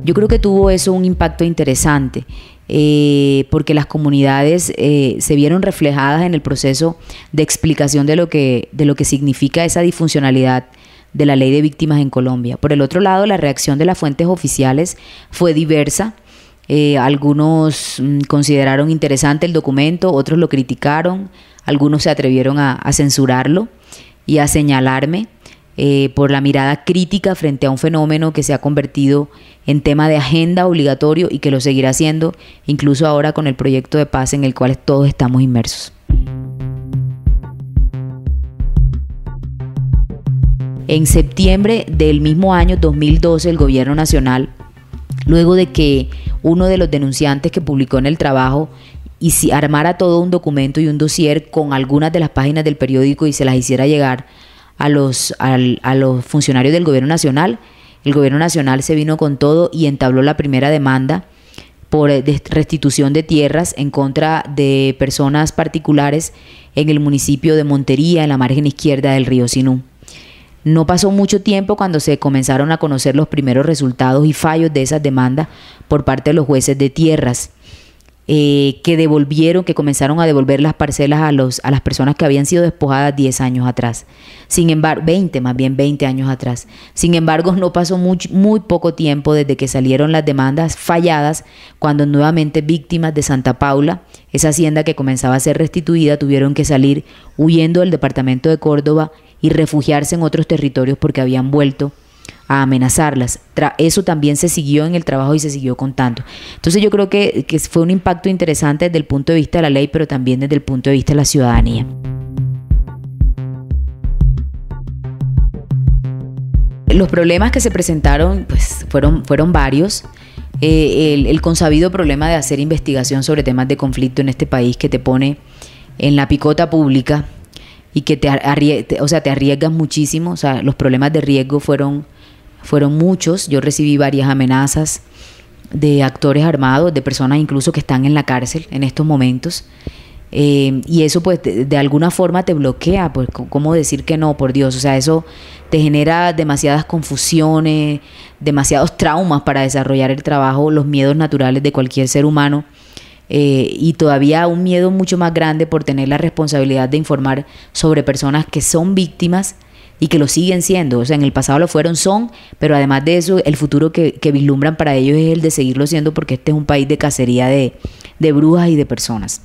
Yo creo que tuvo eso un impacto interesante, porque las comunidades se vieron reflejadas en el proceso de explicación de lo que significa esa disfuncionalidad de la ley de víctimas en Colombia. Por el otro lado, la reacción de las fuentes oficiales fue diversa. Algunos consideraron interesante el documento, otros lo criticaron, algunos se atrevieron a censurarlo y a señalarme por la mirada crítica frente a un fenómeno que se ha convertido en tema de agenda obligatorio y que lo seguirá siendo, incluso ahora con el proyecto de paz en el cual todos estamos inmersos. En septiembre del mismo año 2012, el Gobierno Nacional, luego de que uno de los denunciantes que publicó en el trabajo armara todo un documento y un dossier con algunas de las páginas del periódico y se las hiciera llegar a los funcionarios del Gobierno Nacional, el Gobierno Nacional se vino con todo y entabló la primera demanda por restitución de tierras en contra de personas particulares en el municipio de Montería, en la margen izquierda del río Sinú. No pasó mucho tiempo cuando se comenzaron a conocer los primeros resultados y fallos de esas demandas por parte de los jueces de tierras, que comenzaron a devolver las parcelas a las personas que habían sido despojadas 10 años atrás. Sin embargo, 20 años atrás. Sin embargo, no pasó muy poco tiempo desde que salieron las demandas falladas, cuando nuevamente víctimas de Santa Paula, esa hacienda que comenzaba a ser restituida, tuvieron que salir huyendo del departamento de Córdoba y refugiarse en otros territorios porque habían vuelto a amenazarlas. Eso también se siguió en el trabajo y se siguió contando. Entonces yo creo que fue un impacto interesante desde el punto de vista de la ley, pero también desde el punto de vista de la ciudadanía. Los problemas que se presentaron pues, fueron varios. El consabido problema de hacer investigación sobre temas de conflicto en este país, que te pone en la picota pública y que te arriesgas muchísimo. O sea, los problemas de riesgo fueron muchos. Yo recibí varias amenazas de actores armados, de personas incluso que están en la cárcel en estos momentos. Y eso pues de alguna forma te bloquea, pues cómo decir que no, por Dios. O sea, eso te genera demasiadas confusiones, demasiados traumas para desarrollar el trabajo, los miedos naturales de cualquier ser humano. Y todavía un miedo mucho más grande por tener la responsabilidad de informar sobre personas que son víctimas y que lo siguen siendo. O sea, en el pasado lo son, pero además de eso, el futuro que vislumbran para ellos es el de seguirlo siendo, porque este es un país de cacería de brujas y de personas.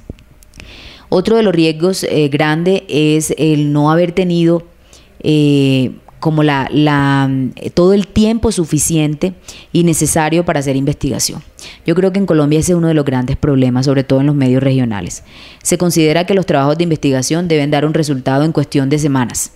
Otro de los riesgos grandes es el no haber tenido como todo el tiempo suficiente y necesario para hacer investigación. Yo creo que en Colombia ese es uno de los grandes problemas, sobre todo en los medios regionales. Se considera que los trabajos de investigación deben dar un resultado en cuestión de semanas.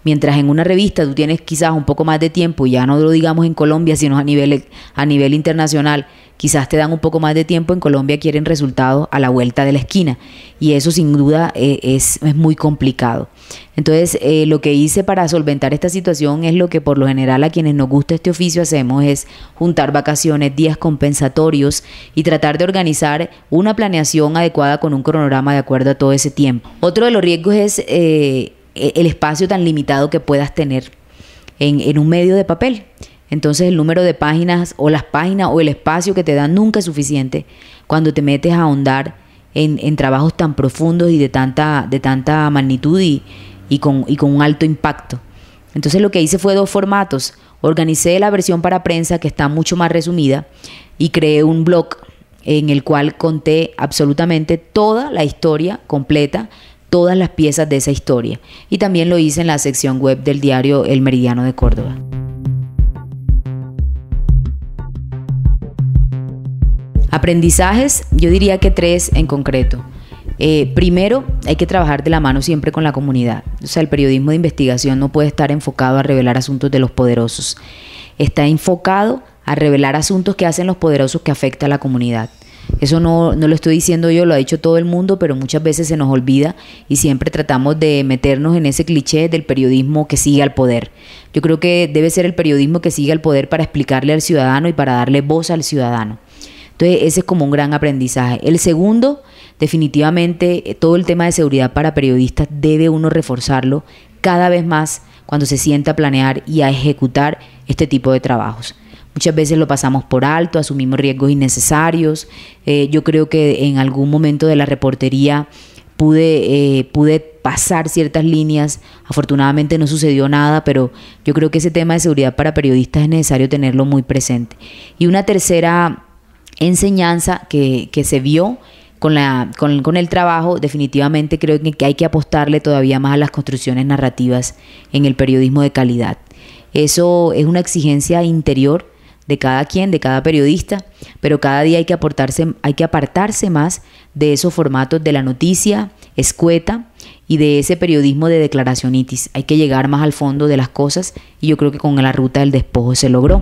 Mientras en una revista tú tienes quizás un poco más de tiempo, ya no lo digamos en Colombia, sino a nivel internacional, quizás te dan un poco más de tiempo. En Colombia quieren resultados a la vuelta de la esquina y eso sin duda es muy complicado. Entonces lo que hice para solventar esta situación es lo que por lo general a quienes nos gusta este oficio hacemos, es juntar vacaciones, días compensatorios y tratar de organizar una planeación adecuada con un cronograma de acuerdo a todo ese tiempo. Otro de los riesgos es el espacio tan limitado que puedas tener en un medio de papel. Entonces el número de páginas o las páginas o el espacio que te dan nunca es suficiente cuando te metes a ahondar en trabajos tan profundos y de tanta magnitud y con un alto impacto. Entonces lo que hice fue 2 formatos. Organicé la versión para prensa, que está mucho más resumida, y creé un blog en el cual conté absolutamente toda la historia completa, todas las piezas de esa historia. Y también lo hice en la sección web del diario El Meridiano de Córdoba. Aprendizajes, yo diría que 3 en concreto. Primero, hay que trabajar de la mano siempre con la comunidad. O sea, el periodismo de investigación no puede estar enfocado a revelar asuntos de los poderosos. Está enfocado a revelar asuntos que hacen los poderosos que afecta a la comunidad. Eso no lo estoy diciendo yo, lo ha dicho todo el mundo, pero muchas veces se nos olvida y siempre tratamos de meternos en ese cliché del periodismo que sigue al poder. Yo creo que debe ser el periodismo que sigue al poder para explicarle al ciudadano y para darle voz al ciudadano. Entonces ese es como un gran aprendizaje. El segundo, definitivamente todo el tema de seguridad para periodistas debe uno reforzarlo cada vez más cuando se sienta a planear y a ejecutar este tipo de trabajos. Muchas veces lo pasamos por alto, asumimos riesgos innecesarios. Yo creo que en algún momento de la reportería pude pasar ciertas líneas. Afortunadamente no sucedió nada, pero yo creo que ese tema de seguridad para periodistas es necesario tenerlo muy presente. Y una tercera enseñanza que se vio con el trabajo, definitivamente creo que hay que apostarle todavía más a las construcciones narrativas en el periodismo de calidad. Eso es una exigencia interior de cada quien, de cada periodista, pero cada día hay que apartarse más de esos formatos de la noticia escueta y de ese periodismo de declaracionitis. Hay que llegar más al fondo de las cosas y yo creo que con la ruta del despojo se logró.